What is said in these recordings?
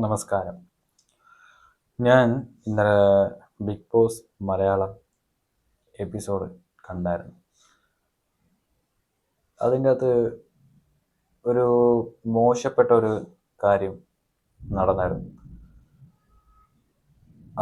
നമസ്കാരം. ഞാൻ ഇന്നലെ ബിഗ് ബോസ് മലയാളം എപ്പിസോഡ് കണ്ടായിരുന്നു. അതിൻ്റെ അകത്ത് ഒരു മോശപ്പെട്ട ഒരു കാര്യം നടന്നായിരുന്നു.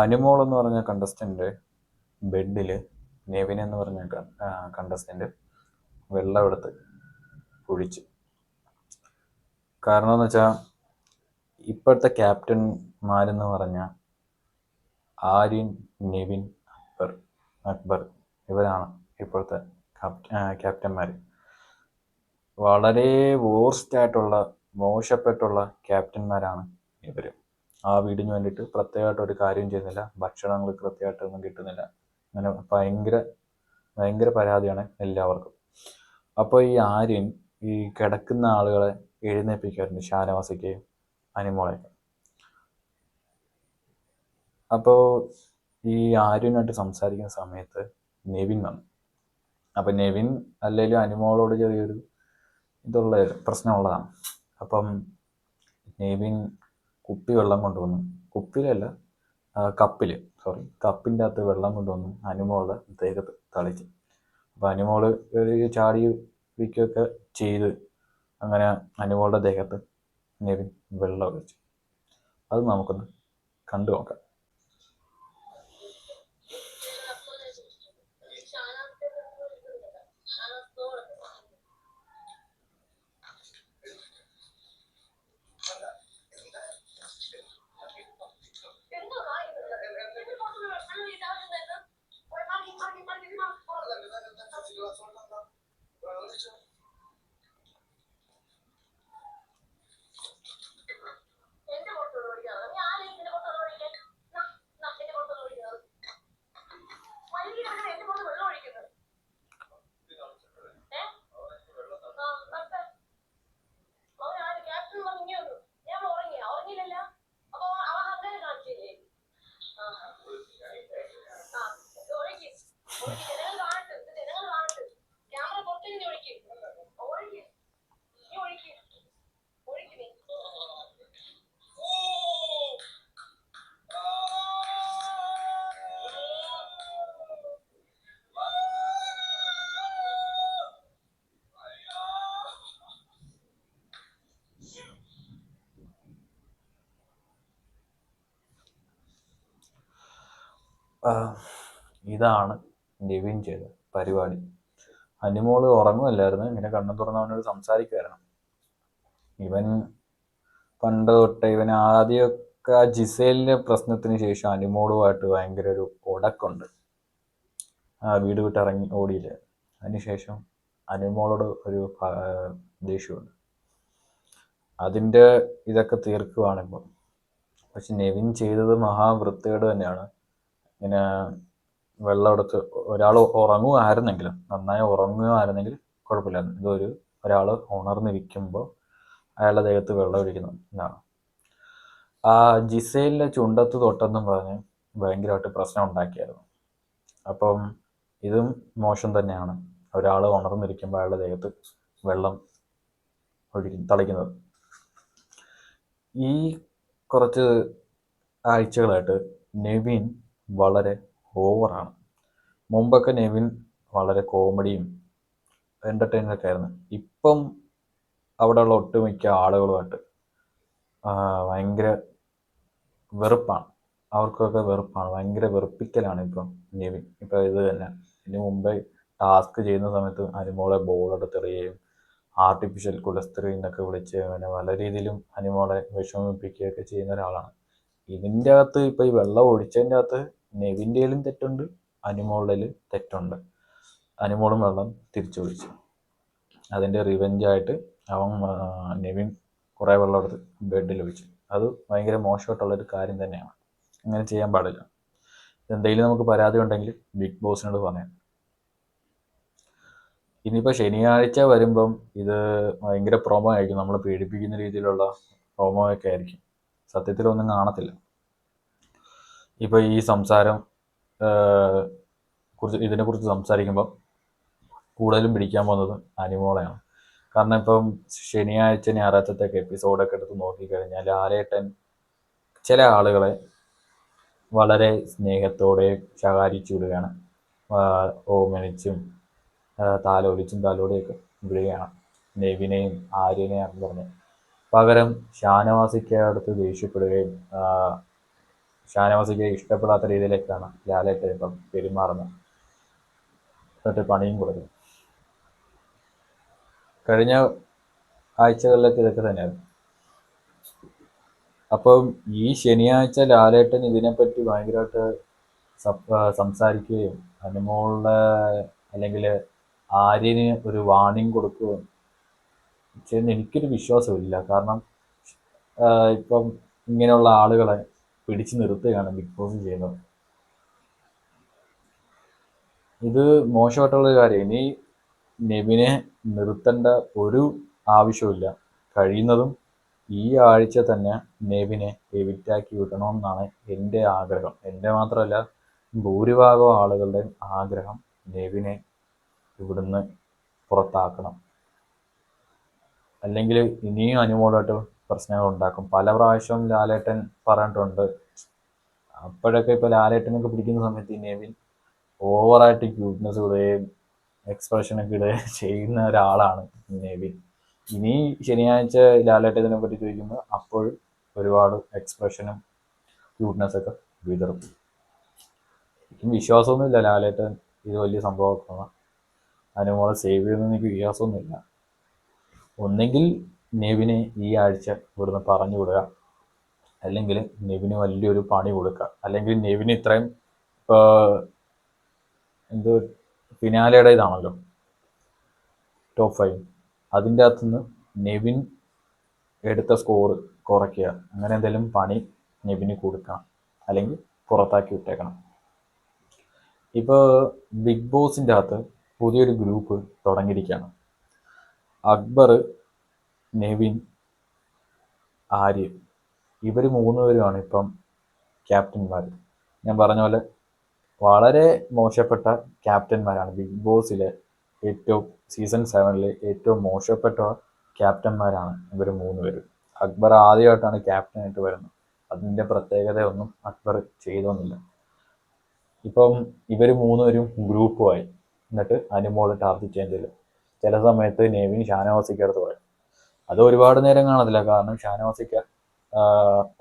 അനുമോൾ എന്ന് പറഞ്ഞ കണ്ടസ്റ്റൻ്റ് ബെഡിൽ നെവിൻ എന്ന് പറഞ്ഞ കണ്ടസ്റ്റൻ്റ് വെള്ളം എടുത്ത് കുഴിച്ചു. കാരണം എന്ന് വെച്ചാൽ ഇപ്പോഴത്തെ ക്യാപ്റ്റന്മാരെന്ന് പറഞ്ഞാൽ ആര്യൻ, നെവിൻ, അക്ബർ ഇവരാണ് ഇപ്പോഴത്തെ ക്യാപ്റ്റന്മാർ. വളരെ വേർസ്റ്റായിട്ടുള്ള മോശപ്പെട്ടുള്ള ക്യാപ്റ്റന്മാരാണ് ഇവർ. ആ വീടിന് വേണ്ടിയിട്ട് പ്രത്യേകമായിട്ട് ഒരു കാര്യം ചെയ്യുന്നില്ല, ഭക്ഷണങ്ങൾ കൃത്യമായിട്ടൊന്നും കിട്ടുന്നില്ല, അങ്ങനെ ഭയങ്കര പരാതിയാണ് എല്ലാവർക്കും. അപ്പോൾ ഈ ആര്യൻ ഈ കിടക്കുന്ന ആളുകളെ എഴുന്നേൽപ്പിക്കാറുണ്ട്, ഷാനവാസിക്കുകയും അനിമോളെയൊക്കെ. അപ്പോൾ ഈ ആര്യനായിട്ട് സംസാരിക്കുന്ന സമയത്ത് നെവിൻ വന്നു. അപ്പം നെവിൻ അല്ലെങ്കിലും അനിമോളോട് ചെറിയൊരു പ്രശ്നമുള്ളതാണ്. അപ്പം നെവിൻ കുപ്പി വെള്ളം കൊണ്ടുവന്നു, കുപ്പിയിലല്ല കപ്പിൻ്റെ അകത്ത് വെള്ളം കൊണ്ടുവന്നു അനിമോളുടെ ദേഹത്ത് തളിച്ച്. അപ്പം അനിമോള് ഒരു ചാടി വിൽക്കുകയൊക്കെ ചെയ്ത് അങ്ങനെ അനിമോളുടെ ദേഹത്ത് നെവിൻ വെള്ളം ഒഴിച്ചു. അത് നമുക്കൊന്ന് കണ്ടു നോക്കാം. ഇതാണ് നെവിൻ ചെയ്ത പരിപാടി. അനിമോള് ഉറങ്ങുമല്ലായിരുന്നു, ഇങ്ങനെ കണ്ണും തുറന്ന് അവനോട് സംസാരിക്കുമായിരുന്നു. ഇവൻ പണ്ട് തൊട്ട് ഇവൻ ആദ്യമൊക്കെ ആ ജിസേലിൻ്റെ പ്രശ്നത്തിന് ശേഷം അനിമോളുമായിട്ട് ഭയങ്കര ഒരു ഉടക്കുണ്ട്. ആ വീട് വിട്ടിറങ്ങി ഓടിയില്ല. അതിനുശേഷം അനിമോളോട് ഒരു ദേഷ്യമുണ്ട്. അതിൻ്റെ ഇതൊക്കെ തീർക്കുവാണിപ്പോൾ. പക്ഷെ നെവിൻ ചെയ്തത് മഹാവൃത്തികേട് തന്നെയാണ്. ഇങ്ങനെ വെള്ളം എടുത്ത് ഒരാൾ ഉറങ്ങുകയായിരുന്നെങ്കിൽ, നന്നായി ഉറങ്ങുകയായിരുന്നെങ്കിൽ കുഴപ്പമില്ലായിരുന്നു. ഒരാൾ ഉണർന്നിരിക്കുമ്പോൾ അയാളുടെ ദേഹത്ത് വെള്ളം ഒഴിക്കുന്നു എന്നാണ്. ആ ജിസേലിൻ്റെ ചുണ്ടത്ത് തൊട്ടെന്നും പറഞ്ഞ് ഭയങ്കരമായിട്ട് പ്രശ്നം ഉണ്ടാക്കിയായിരുന്നു. അപ്പം ഇതും മോശം തന്നെയാണ്, ഒരാൾ ഉണർന്നിരിക്കുമ്പോൾ അയാളുടെ ദേഹത്ത് വെള്ളം തളിക്കുന്നത്. ഈ കുറച്ച് ആഴ്ചകളായിട്ട് നെവിൻ വളരെ ഓവറാണ്. മുമ്പൊക്കെ നെവിൻ വളരെ കോമഡിയും എൻ്റർടൈനറൊക്കെ ആയിരുന്നു. ഇപ്പം അവിടെയുള്ള ഒട്ടുമിക്ക ആളുകളുമായിട്ട് ഭയങ്കര വെറുപ്പാണ്, അവർക്കൊക്കെ വെറുപ്പാണ്, ഭയങ്കര വെറുപ്പിക്കലാണ് ഇപ്പം നെവിൻ. ഇപ്പം ഇത് തന്നെ ഇതിന് മുമ്പേ ടാസ്ക് ചെയ്യുന്ന സമയത്ത് അനിമോളെ ബോളെടുത്തെറിയുകയും ആർട്ടിഫിഷ്യൽ കുലസ്ത്രീ എന്നൊക്കെ വിളിച്ച് അങ്ങനെ പല രീതിയിലും അനിമോളെ വിഷമിപ്പിക്കുകയൊക്കെ ചെയ്യുന്ന ഒരാളാണ്. ഇതിൻ്റെ അകത്ത് ഇപ്പോൾ ഈ വെള്ളം ഒഴിച്ചതിൻ്റെ അകത്ത് നെവിൻ്റെയിലും തെറ്റുണ്ട്, അനിമോളുടെ തെറ്റുണ്ട്. അനിമോളും വെള്ളം തിരിച്ചൊഴിച്ചു. അതിൻ്റെ റിവെഞ്ചായിട്ട് നെവിൻ കുറേ വെള്ളം എടുത്ത് ബെഡിൽ ഒഴിച്ചു. അത് ഭയങ്കര മോശമായിട്ടുള്ളൊരു കാര്യം തന്നെയാണ്, അങ്ങനെ ചെയ്യാൻ പാടില്ല. എന്തെങ്കിലും നമുക്ക് പരാതി ഉണ്ടെങ്കിൽ ബിഗ് ബോസിനോട് പറയാം. ഇനിയിപ്പോൾ ശനിയാഴ്ച വരുമ്പം ഇത് ഭയങ്കര പ്രൊമോ ആയിരിക്കും, നമ്മളെ പീഡിപ്പിക്കുന്ന രീതിയിലുള്ള പ്രൊമോ ഒക്കെ ആയിരിക്കും. സത്യത്തിലൊന്നും കാണത്തില്ല. ഇപ്പോൾ ഈ ഇതിനെക്കുറിച്ച് സംസാരിക്കുമ്പോൾ കൂടുതലും പിടിക്കാൻ പോകുന്നത് അനിമോളെയാണ്. കാരണം ഇപ്പം ശനിയാഴ്ച ഞായറാഴ്ചത്തേക്ക് എപ്പിസോഡൊക്കെ എടുത്ത് നോക്കിക്കഴിഞ്ഞാൽ ലാലേട്ടൻ ചില ആളുകളെ വളരെ സ്നേഹത്തോടെ ശകാരിച്ചു വിടുകയാണ്, ഓമനിച്ചും താലോലിയൊക്കെ വിടുകയാണ് നെവിനെയും ആര്യനെയും പറഞ്ഞ്. പകരം ഷാനവാസിക്ക് അടുത്ത് ദേഷ്യപ്പെടുകയും ഷാനവാസിക്ക് ഇഷ്ടപ്പെടാത്ത രീതിയിലേക്കാണ് ലാലേട്ടൻ ഇപ്പം പെരുമാറുന്നത്. എന്നിട്ട് പണിയും കൊടുക്കും. കഴിഞ്ഞ ആഴ്ചകളിലൊക്കെ ഇതൊക്കെ തന്നെയായിരുന്നു. അപ്പം ഈ ശനിയാഴ്ച ലാലേട്ടൻ ഇതിനെപ്പറ്റി ഭയങ്കരമായിട്ട് സംസാരിക്കുകയും അനുമോളുടെ അല്ലെങ്കിൽ ആര്യന് ഒരു വാർണിംഗ് കൊടുക്കുകയും ചെയ്യുന്ന എനിക്കൊരു വിശ്വാസമില്ല. കാരണം ഇപ്പം ഇങ്ങനെയുള്ള ആളുകളെ പിടിച്ചു നിർത്തുകയാണ് ബിഗ് ബോസ് ചെയ്യുന്നത്. ഇത് മോശമായിട്ടുള്ളൊരു കാര്യം. ഇനി നെവിനെ നിർത്തേണ്ട ഒരു ആവശ്യമില്ല. കഴിയുന്നതും ഈ ആഴ്ച തന്നെ നെവിനെ എവിക്റ്റാക്കി വിടണമെന്നാണ് എൻ്റെ ആഗ്രഹം. എൻ്റെ മാത്രമല്ല, ഭൂരിഭാഗം ആളുകളുടെയും ആഗ്രഹം നെവിനെ ഇവിടുന്ന് പുറത്താക്കണം. അല്ലെങ്കിൽ ഇനിയും അനുമോളായിട്ട് പ്രശ്നങ്ങൾ ഉണ്ടാക്കും. പല പ്രാവശ്യം ലാലേട്ടൻ പറഞ്ഞിട്ടുണ്ട്. അപ്പോഴൊക്കെ ഇപ്പോൾ ലാലേട്ടനൊക്കെ പിടിക്കുന്ന സമയത്ത് ഈ നെവിൻ ഓവറായിട്ട് ക്യൂട്ട്നെസ് ഇടുകയും എക്സ്പ്രഷനൊക്കെ ഇടുകയും ചെയ്യുന്ന ഒരാളാണ് നെവിൻ. ഇനി ശനിയാഴ്ച ലാലേട്ടനെ പറ്റി ചോദിക്കുമ്പോൾ അപ്പോഴും ഒരുപാട് എക്സ്പ്രഷനും ക്യൂട്ട്നെസ്സൊക്കെ വിതറും. എനിക്കും വിശ്വാസമൊന്നുമില്ല ലാലേട്ടൻ ഇത് വലിയ സംഭവമാണ്. അനുമോളെ സേവ് ചെയ്യുമെന്ന് എനിക്ക് വിശ്വാസമൊന്നുമില്ല. ഒന്നെങ്കിൽ നെവിനെ ഈ ആഴ്ച ഇവിടുന്ന് പറഞ്ഞു വിടുക, അല്ലെങ്കിൽ നെവിന് വലിയൊരു പണി കൊടുക്കുക. അല്ലെങ്കിൽ നെവിന് ഇത്രയും എന്തോ ഫിനാലയുടെ ഇതാണല്ലോ ടോപ്പ് 5, അതിൻ്റെ അകത്തുനിന്ന് നെവിൻ എടുത്ത സ്കോർ കുറയ്ക്കുക. അങ്ങനെ എന്തെങ്കിലും പണി നെവിന് കൊടുക്കണം, അല്ലെങ്കിൽ പുറത്താക്കി വിട്ടേക്കണം. ഇപ്പോൾ ബിഗ് ബോസിൻ്റെ അകത്ത് പുതിയൊരു ഗ്രൂപ്പ് തുടങ്ങിയിരിക്കുകയാണ്. അക്ബർ, നെവിൻ, ആര്യൻ, ഇവർ 3 പേരുമാണ് ഇപ്പം ക്യാപ്റ്റന്മാർ. ഞാൻ പറഞ്ഞ പോലെ വളരെ മോശപ്പെട്ട ക്യാപ്റ്റന്മാരാണ്. ബിഗ് ബോസിലെ സീസൺ 7 ഏറ്റവും മോശപ്പെട്ട ക്യാപ്റ്റന്മാരാണ് ഇവർ 3 പേരും. അക്ബർ ആദ്യമായിട്ടാണ് ക്യാപ്റ്റനായിട്ട് വരുന്നത്. അതിൻ്റെ പ്രത്യേകതയൊന്നും അക്ബർ ചെയ്തൊന്നുമില്ല. ഇപ്പം ഇവർ 3 പേരും ഗ്രൂപ്പുമായി. എന്നിട്ട് അനുമോൾ ടാർഗറ്റ് ചെയ്യാൻ ചില സമയത്ത് നെവിൻ ഷാനവാസിക്ക് അടുത്ത് പറയും. അത് ഒരുപാട് നേരം കാണത്തില്ല, കാരണം ഷാനവാസിക്ക്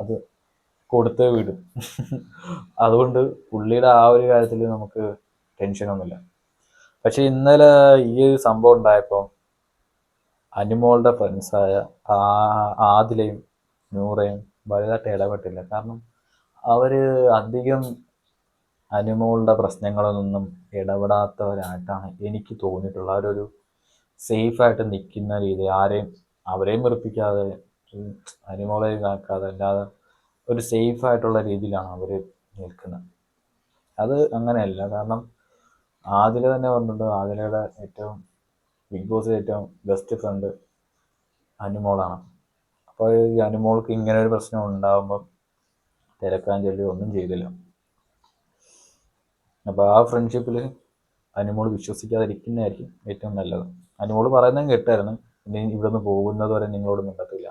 അത് കൊടുത്ത് വിടും. അതുകൊണ്ട് പുള്ളിയുടെ ആ ഒരു കാര്യത്തിൽ നമുക്ക് ടെൻഷനൊന്നുമില്ല. പക്ഷെ ഇന്നലെ ഈ ഒരു സംഭവം ഉണ്ടായപ്പോൾ അനുമോളുടെ ഫ്രണ്ട്സായ ആദിലയും നൂറയും വലുതായിട്ട് ഇടപെട്ടില്ല. കാരണം അവർ അധികം അനുമോളുടെ പ്രശ്നങ്ങളൊന്നും ഇടപെടാത്തവരായിട്ടാണ് എനിക്ക് തോന്നിയിട്ടുള്ളത്. അവരൊരു സേഫായിട്ട് നിൽക്കുന്ന രീതി, അവരെയും വെറുപ്പിക്കാതെ അനുമോളെയും കാക്കാതെ, അല്ലാതെ ഒരു സേഫായിട്ടുള്ള രീതിയിലാണ് അവർ നിൽക്കുന്നത്. അത് അങ്ങനെയല്ല. കാരണം ആദില തന്നെ പറഞ്ഞിട്ടുണ്ട്, ആദിലയുടെ ബിഗ് ബോസിലെ ഏറ്റവും ബെസ്റ്റ് ഫ്രണ്ട് അനുമോളാണ്. അപ്പോൾ ഈ അനുമോൾക്ക് ഇങ്ങനെ ഒരു പ്രശ്നം ഉണ്ടാകുമ്പം തിരക്കാൻ ചൊല്ലി ഒന്നും ചെയ്തില്ല. അപ്പോൾ ആ ഫ്രണ്ട്ഷിപ്പിൽ അനുമോൾ വിശ്വസിക്കാതിരിക്കുന്നതായിരിക്കും ഏറ്റവും നല്ലത്. അനുമോൾ പറയുന്നതും കേട്ടായിരുന്നു, ഇനി ഇവിടുന്ന് പോകുന്നത് വരെ നിങ്ങളോട് മിണ്ടത്തില്ല.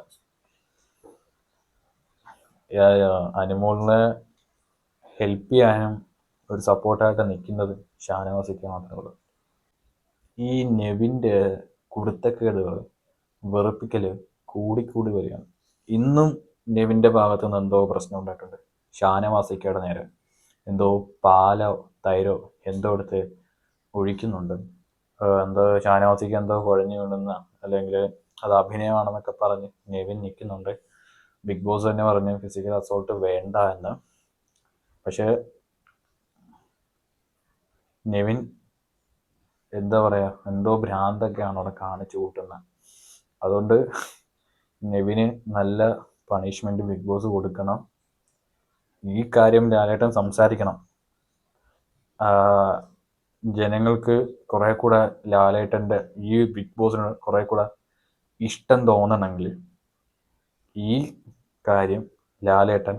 അനുമോളിനെ ഹെൽപ്പ് ചെയ്യാനും ഒരു സപ്പോർട്ടായിട്ട് നിൽക്കുന്നത് ഷാനവാസിക്ക് മാത്രമേ ഉള്ളൂ. ഈ നെവിൻ്റെ കുടുത്തക്കേടുകൾ, വെറുപ്പിക്കൽ കൂടിക്കൂടി വരികയാണ്. ഇന്നും നെവിൻ്റെ ഭാഗത്തു നിന്ന് എന്തോ പ്രശ്നം ഉണ്ടായിട്ടുണ്ട്. ഷാനവാസിക്കയുടെ നേരെ എന്തോ പാലോ തൈരോ എന്തോ എടുത്ത് ഒഴിക്കുന്നുണ്ട്. എന്തോ ഷാനവാസിക്ക് എന്തോ കുഴഞ്ഞു വീണെന്ന, അല്ലെങ്കിൽ അത് അഭിനയമാണെന്നൊക്കെ പറഞ്ഞ് നെവിൻ നിൽക്കുന്നുണ്ട്. ബിഗ് ബോസ് തന്നെ പറഞ്ഞു ഫിസിക്കൽ അസോൾട്ട് വേണ്ട എന്ന്. പക്ഷേ നെവിൻ എന്താ പറയുക, എന്തോ ഭ്രാന്തൊക്കെയാണ് അവിടെ കാണിച്ചു കൂട്ടുന്നത്. അതുകൊണ്ട് നെവിന് നല്ല പണിഷ്മെൻറ്റ് ബിഗ് ബോസ് കൊടുക്കണം. ഈ കാര്യം ലാലേട്ടൻ സംസാരിക്കണം. ജനങ്ങൾക്ക് കുറെ കൂടെ ലാലേട്ടൻ്റെ ഈ ബിഗ് ബോസിന് കുറെ കൂടെ ഇഷ്ടം തോന്നണമെങ്കിൽ ഈ കാര്യം ലാലേട്ടൻ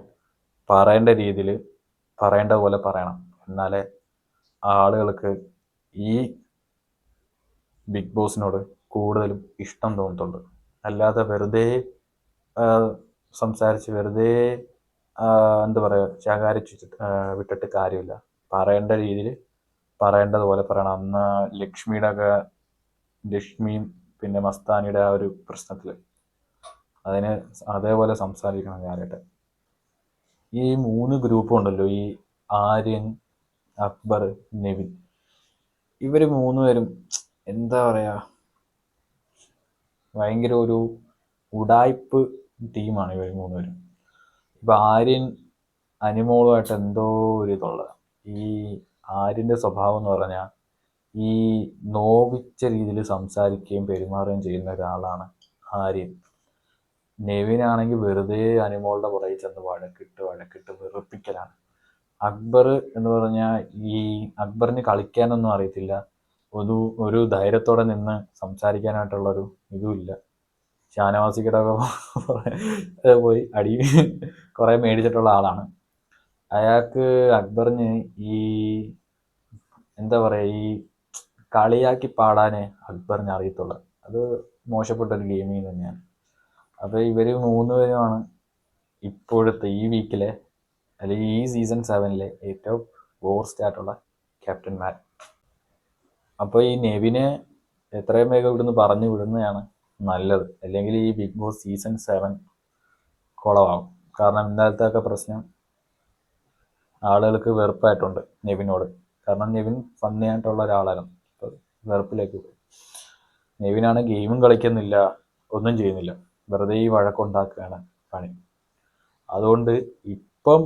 പറയേണ്ട രീതിയിൽ പറയേണ്ട പോലെ പറയണം. എന്നാലേ ആളുകൾക്ക് ഈ ബിഗ് ബോസിനോട് കൂടുതലും ഇഷ്ടം തോന്നത്തുള്ളൂ. അല്ലാതെ വെറുതെ സംസാരിച്ച് വെറുതെ എന്താ പറയുക, ശകാരിച്ച് വിട്ടിട്ട് കാര്യമില്ല. പറയേണ്ട രീതിയിൽ പറയേണ്ടതുപോലെ പറയണം. അന്ന് ലക്ഷ്മിയും പിന്നെ മസ്താനിയുടെ ആ ഒരു പ്രശ്നത്തിൽ അതിന് അതേപോലെ സംസാരിക്കണം ലാലേട്ടൻ. ഈ 3 ഗ്രൂപ്പും ഉണ്ടല്ലോ, ഈ ആര്യൻ, അക്ബർ, നെവിൻ, ഇവർ 3 പേരും എന്താ പറയുക, ഭയങ്കര ഒരു ഉടായ്പ് ടീമാണ് ഇവർ 3 പേരും. ഇപ്പം ആര്യൻ അനുമോളുമായിട്ട് എന്തോ ഒരു ഇതുള്ളത്. ഈ ആര്യൻ്റെ സ്വഭാവം എന്ന് പറഞ്ഞാൽ ഈ നോവിച്ച രീതിയിൽ സംസാരിക്കുകയും പെരുമാറുകയും ചെയ്യുന്ന ഒരാളാണ് ആര്യൻ. നെവിനാണെങ്കിൽ വെറുതെ അനുമോളുടെ പുറകെ ചെന്ന് വഴക്കിട്ട് വെറുപ്പിക്കലാണ്. അക്ബർ എന്ന് പറഞ്ഞാൽ ഈ അക്ബറിന് കളിക്കാനൊന്നും അറിയത്തില്ല. ഒരു ധൈര്യത്തോടെ നിന്ന് സംസാരിക്കാനായിട്ടുള്ളൊരു ഇതുമില്ല. ഷാനവാസിയുടെ പോയി അടി കുറേ മേടിച്ചിട്ടുള്ള ആളാണ്. അയാൾക്ക് അക്ബറിന് ഈ എന്താ പറയുക, ഈ കളിയാക്കി പാടാനേ അക്ബറിന് അറിയത്തുള്ളൂ. അത് മോശപ്പെട്ടൊരു ഗെയിമിങ് തന്നെയാണ്. അപ്പോൾ ഇവർ 3 പേരുമാണ് ഇപ്പോഴത്തെ ഈ വീക്കിലെ അല്ലെങ്കിൽ ഈ സീസൺ 7 ഏറ്റവും വേർസ്റ്റ് ആയിട്ടുള്ള ക്യാപ്റ്റന്മാർ. അപ്പോൾ ഈ നെവിനെ എത്രയും വേഗം ഇവിടുന്ന് പറഞ്ഞു വിടുന്നതാണ് നല്ലത്. അല്ലെങ്കിൽ ഈ ബിഗ് ബോസ് സീസൺ 7 കുളമാവും. കാരണം ഇന്നലത്തെ പ്രശ്നം ആളുകൾക്ക് വെറുപ്പായിട്ടുണ്ട് നെവിനോട്. കാരണം നെവിൻ ഫണ്ണിയായിട്ടുള്ള ഒരാളായിരുന്നു, ഇപ്പോൾ വെറുപ്പിലേക്ക് പോയി. നെവിനാണ് ഗെയിമും കളിക്കുന്നില്ല, ഒന്നും ചെയ്യുന്നില്ല, വെറുതെ ഈ വഴക്കുണ്ടാക്കുകയാണ് പണി. അതുകൊണ്ട് ഇപ്പം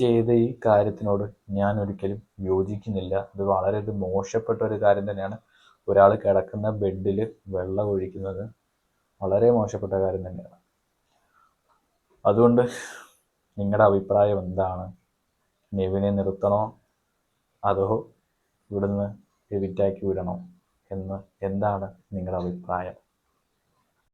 ചെയ്ത ഈ കാര്യത്തിനോട് ഞാൻ ഒരിക്കലും യോജിക്കുന്നില്ല. ഇത് വളരെ മോശപ്പെട്ട ഒരു കാര്യം തന്നെയാണ്. ഒരാൾ കിടക്കുന്ന ബെഡിൽ വെള്ളം ഒഴിക്കുന്നത് വളരെ മോശപ്പെട്ട കാര്യം തന്നെയാണ്. അതുകൊണ്ട് നിങ്ങളുടെ അഭിപ്രായം എന്താണ്? നെവിനെ നിർത്തണോ അതോ ഇവിടുന്ന് എവിക്റ്റാക്കി വിടണോ എന്താണ് നിങ്ങളുടെ അഭിപ്രായം?